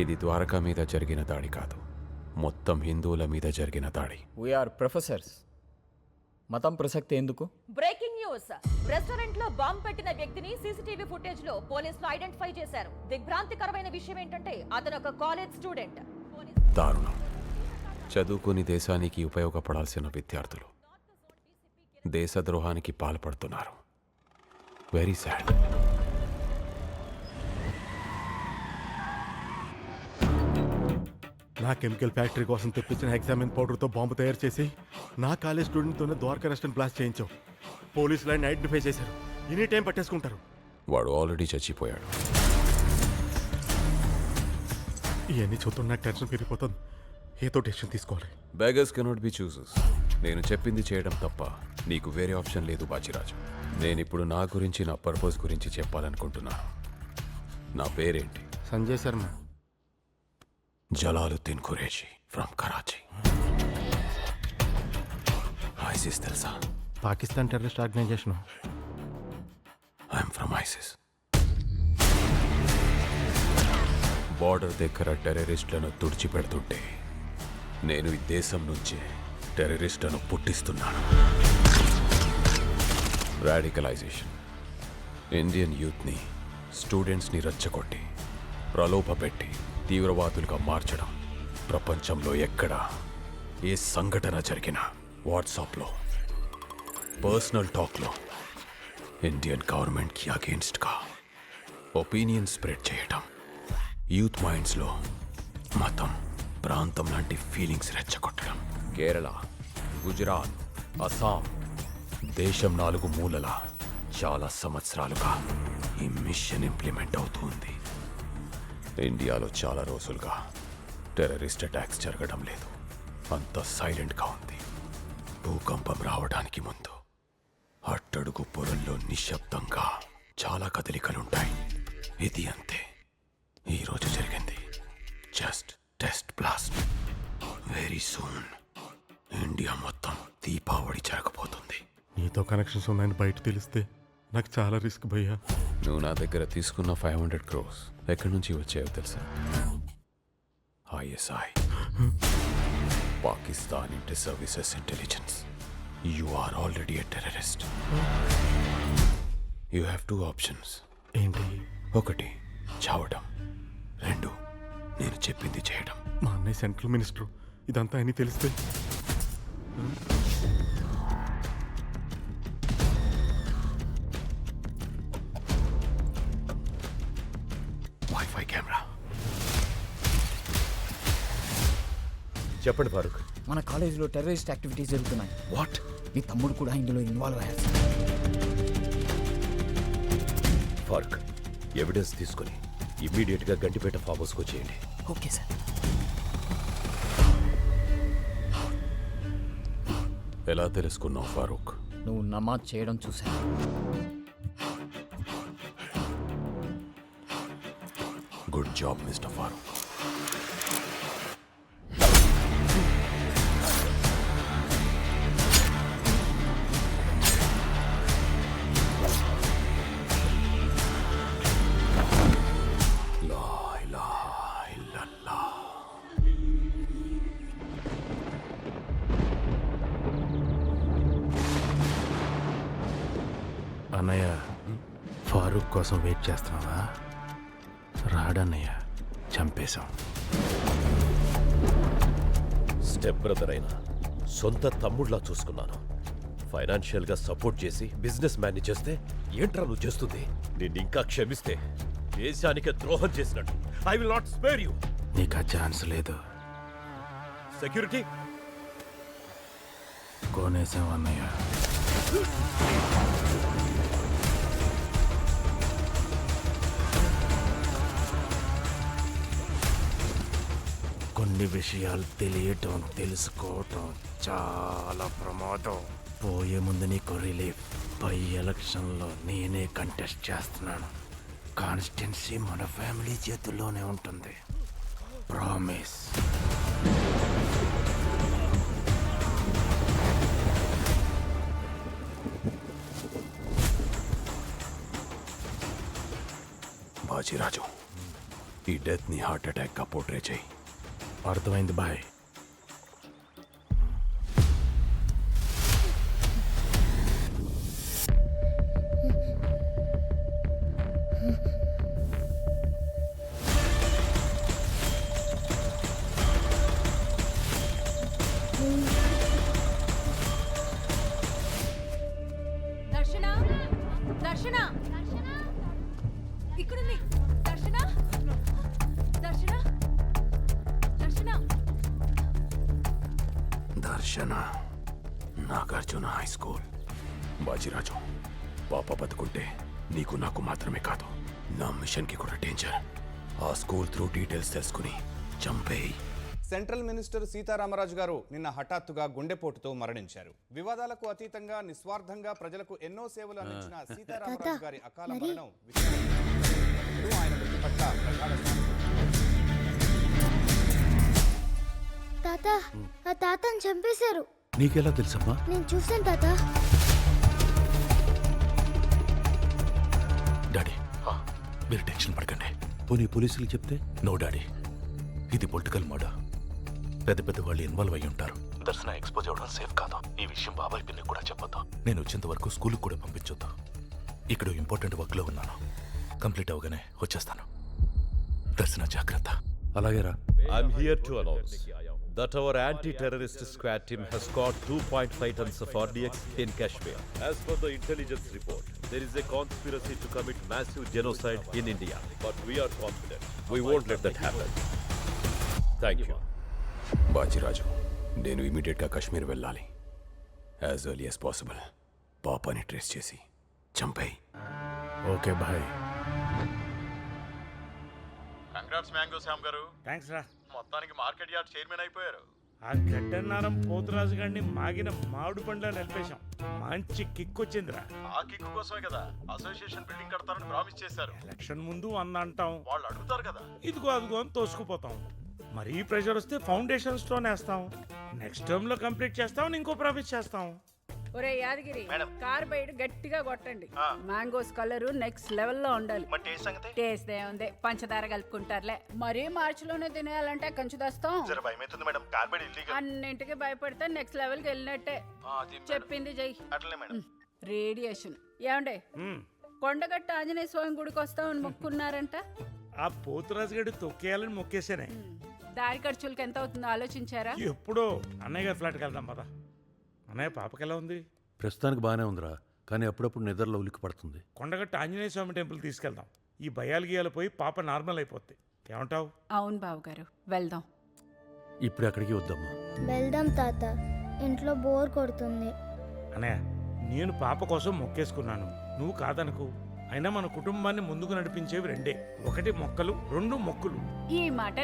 ఇది ద్వారకా మీద జరిగిన దాడి కాదు, మొత్తం హిందువుల మీద జరిగిన దాడి. We are professors. మతం ప్రసక్తి ఎందుకు? Breaking news! రెస్టారెంట్ లో బాంబు పెట్టిన వ్యక్తిని సీసీటీవీ ఫుటేజ్ లో పోలీసులు ఐడెంటిఫై చేశారు. దిగ్భ్రాంతికరమైన విషయం ఏంటంటే అతను ఒక కాలేజ్ స్టూడెంట్. దారుణం. చదువుకుని దేశానికి ఉపయోగపడాల్సిన విద్యార్థులు దేశద్రోహానికి పాల్పడుతున్నారు. Very sad. నా కెమికల్ ఫ్యాక్టరీ కోసం తెప్పించిన హెక్సామిన్ పౌడర్తో బాంబు తయారు చేసి నా కాలేజ్ స్టూడెంట్తోనే ద్వారకా రెస్టారెంట్ బ్లాస్ట్ చేయించావు. పోలీసులు ఆయన ఐడెంటిఫై చేశారు. ఎనీ టైం పట్టేసుకుంటారు. వాడు ఆల్రెడీ చచ్చిపోయాడు. ఇవన్నీ చూస్తున్న నాకు టెన్షన్ పెరిగిపోతుంది. ఏదో డెసిషన్ తీసుకోవాలి. Beggars cannot be chooses. నేను చెప్పింది చేయడం తప్ప నీకు వేరే ఆప్షన్ లేదు బాచిరాజు. నేనిప్పుడు నా గురించి, నా పర్పస్ గురించి చెప్పాలనుకుంటున్నాను. నా పేరేంటి? సంజయ్ శర్మ. జలాలుద్దీన్ ఖురేషీ ఫ్రమ్ కరాచీ. ఐసిస్ తెలుసా? Pakistan terrorist organisation. I'm from ISIS. Border దగ్గర టెర్రరిస్టులను తుడిచిపెడుతుంటే నేను ఈ దేశం నుంచే టెర్రరిస్టులను పుట్టిస్తున్నాను. రాడికలైజేషన్. ఇండియన్ యూత్ని, స్టూడెంట్స్ని రెచ్చగొట్టి ప్రలోభపెట్టి తీవ్రవాదులుగా మార్చడం ప్రపంచంలో ఎక్కడ ఏ సంఘటన జరిగినా వాట్సాప్లో, పర్సనల్ టాక్లో ఇండియన్ గవర్నమెంట్కి అగేన్స్ట్గా ఒపీనియన్ స్ప్రెడ్ చేయటం, యూత్ మైండ్స్లో మతం, ప్రాంతం లాంటి ఫీలింగ్స్ రెచ్చగొట్టడం. కేరళ, గుజరాత్, అస్సాం, దేశం 4 మూలల చాలా సంవత్సరాలుగా ఈ మిషన్ ఇంప్లిమెంట్ అవుతుంది. ఇండియాలో చాలా రోజులుగా టెర్రరిస్ట్ అటాక్స్ జరగడం లేదు. అంత సైలెంట్గా ఉంది. భూకంపం రావడానికి ముందు అట్టడుగు పొరల్లో నిశ్శబ్దంగా చాలా కదలికలుంటాయి. ఇది అంతే. ఈరోజు జరిగింది just test blast. Very soon India మొత్తం దీపావళి జరగబోతుంది. నీతో కనెక్షన్స్ ఉన్నాయని బయట తెలిస్తే నాకు చాలా రిస్క్ భయ్యా. నువ్వు నా దగ్గర తీసుకున్న 500 crores ఎక్కడి నుంచి వచ్చాయో తెలుసా? ISI, Pakistan inter services intelligence. You are already a terrorist. You have 2 options. ఏంటి? 1 చావడం, 2 నేను చెప్పింది చేయడం. మా అన్నయ్య సెంట్రల్ మినిస్టర్. ఇదంతా అని తెలిస్తే వైఫై కెమెరా. చెప్పండి ఫారూక్. మన కాలేజీలో టెర్రరిస్ట్ యాక్టివిటీస్ జరుగుతున్నాయి. వాట్? మీ తమ్ముడు కూడా ఇందులో ఇన్వాల్వ్ అయ్యారు. ఫారూక్, ఎవిడెన్స్ తీసుకుని ఇమ్మీడియట్గా గండిపేట ఫామ్ హౌస్కి వచ్చేయండి. Okay sir. ఎలా తెలుసుకున్నావు ఫారూక్? నువ్వు నమాజ్ చేయడం చూశాను. Good job mister Farooq. లా ఇలాహా ఇల్లల్లాహ్. అన్నయ్య, ఫారూక్ కోసం వెయిట్ చేస్తున్నావా? రాడన్నయ్య, చంపేశాం. స్టెప్ బ్రదర్ అయినా సొంత తమ్ముడిలా చూసుకున్నాను. ఫైనాన్షియల్గా సపోర్ట్ చేసి బిజినెస్ మ్యాన్ని చేస్తే ఏంట్రా నువ్వు చేస్తుంది? నిన్ను ఇంకా క్షమిస్తే దేశానికి ద్రోహం చేసినట్టు. I will not spare you. నీకు ఆ ఛాన్స్ లేదు. సెక్యూరిటీ కొనేసాం అన్నయ్య. కొన్ని విషయాలు తెలియటం, తెలుసుకోవటం చాలా ప్రమాదం. పోయే ముందు నీకు రిలీఫ్. పై ఎలక్షన్లో నేనే కంటెస్ట్ చేస్తున్నాను. కాన్స్టిట్యున్సీ మన ఫ్యామిలీ చేతుల్లోనే ఉంటుంది. ప్రామిస్. బాజీరాజు, ఈ డెత్ని హార్ట్ అటాక్గా పోర్ట్రే చేయి. అర్థమైంది బాయ్. దర్శన దర్శన ఇక్కడుంది. దర్శన దర్శన దర్శన దర్శన నాగార్జున హై స్కూల్. బాజిరాజు, పాప బతుకుంటే నీకు నాకు మాత్రమే కాదు, నా మిషన్కి కూడా డేంజర్. ఆ స్కూల్ త్రూ డీటెయిల్స్ తెలుసుకుని చంపేయి. సెంట్రల్ మినిస్టర్ సీతారామరాజు గారు నిన్న హఠాత్తుగా గుండెపోటుతో మరణించారు. వివాదాలకు అతీతంగా నిస్వార్థంగా ప్రజలకు ఎన్నో సేవలు అందించిన సీతారామరాజు గారి అకాల మరణం ఆయన మృతి పట్ల ప్రగాఢ తాత ఆ తాతను చంపేశారు. నీకెలా తెలుసమ్మా? నేను చూసాను తాత. డాడీ మీరు టెన్షన్ పడకండి. పోనీ పోలీసులు చెప్తే? నో డాడీ, ఇది పొలిటికల్ మర్డర్. పెద్ద పెద్ద వాళ్ళు ఇన్వాల్వ్ అయ్యి ఉంటారు. దర్శన ఎక్స్పోజ్ అవ్వడం సేఫ్ కాదు. ఈ విషయం బాబాయ్ పిన్ని కూడా చెప్పొద్దు. నేను వచ్చేంత వరకు స్కూల్కి కూడా పంపించొద్దు. ఇక్కడ ఇంపార్టెంట్ వర్క్లో ఉన్నాను. కంప్లీట్ అవగానే వచ్చేస్తాను. దర్శన జాగ్రత్త. అలాగే రా. I'm here to announce that our anti-terrorist squad team has caught 2.5 tons of RDX in Kashmir. As per the intelligence report, there is a conspiracy to commit massive genocide in India. But we are confident we won't let that happen. Thank you. బాజిరాజు, నేను ఇమీడియట్గా కాశ్మీర్ వెళ్ళాలి. As early as possible పాపాని trace చేసి చంపేయి. Okay bye. Congrats mango Shyam garu. Thanks రా. మొత్తానికి market yard chairman అయిపోయారు. ఆ గడ్డన్నారం పోతురాజు గారిని మాగిన మామిడి పండ్లా నిలిపేశాం. మంచి కిక్ వచ్చిందిరా. ఆ కిక్కు కోసమే కదా అసోసియేషన్ బిల్డింగ్ కడతారని ప్రామిస్ చేశారు. ఎలక్షన్ ముందు అంటాం, వాళ్ళు అడుగుతారు కదా. ఇదిగో అదిగో అని తోసుకుపోతాం. మరీ ప్రెషర్ వస్తే ఫౌండేషన్ స్టోన్ వేస్తాం. నెక్స్ట్ టర్మ్ లో కంప్లీట్ చేస్తాం. ఇంకో ప్రామిస్ చేస్తాం. ఒరే యాదగిరి, కార్బైడ్ గట్టిగా కొట్టండి. మ్యాంగోస్ కలర్ నెక్స్ట్ లెవెల్లో ఉండాలి. టేస్ట్ ఏముంది, పంచదార కలుపుకుంటారులే. మరీ మార్చి లోనే తినేయాలంటే కంచు దస్తాం. అన్నింటికి భయపడితే నెక్స్ట్ లెవెల్కి వెళ్ళినట్టే. చెప్పింది జై. రేడియేషన్ ఏమండే, కొండగట్ట ఆంజనేయ స్వామి గుడికి వస్తామని మొక్కున్నారంట. ఆ పోతురాజు గడి తొక్కేయాలని మొక్కేసానే. దారి ఖర్చులకి ఎంత అవుతుందో ఆలోచించారా? ఎప్పుడో అన్నయ్య గారి ఫ్లాట్కి వెళ్దాం పదా. అన్నయ్య పాపకి ఎలా ఉంది? ప్రస్తుతానికి బాగానే ఉందిరా, కానీ అప్పుడప్పుడు నిద్రలో ఉలికి పడుతుంది. కొండగట్ట ఆంజనేయ స్వామి టెంపుల్ తీసుకెళ్దాం. ఈ భయాలు గీయాలు పోయి పాప నార్మల్ అయిపోద్ది. ఏమంటావు? అవును బావగారు, వెళ్దాం. ఇప్పుడు అక్కడికి వద్దమ్మా. వెళ్దాం తాత, ఇంట్లో బోర్ కొడుతుంది. అన్నయ్య, నేను పాప కోసం మొక్కేసుకున్నాను, నువ్వు కాదనుకో. అయినా మన కుటుంబాన్ని ముందుకు నడిపించేవి రెండే, ఒకటి మొక్కలు, రెండు మొక్కులు. ఈ మాట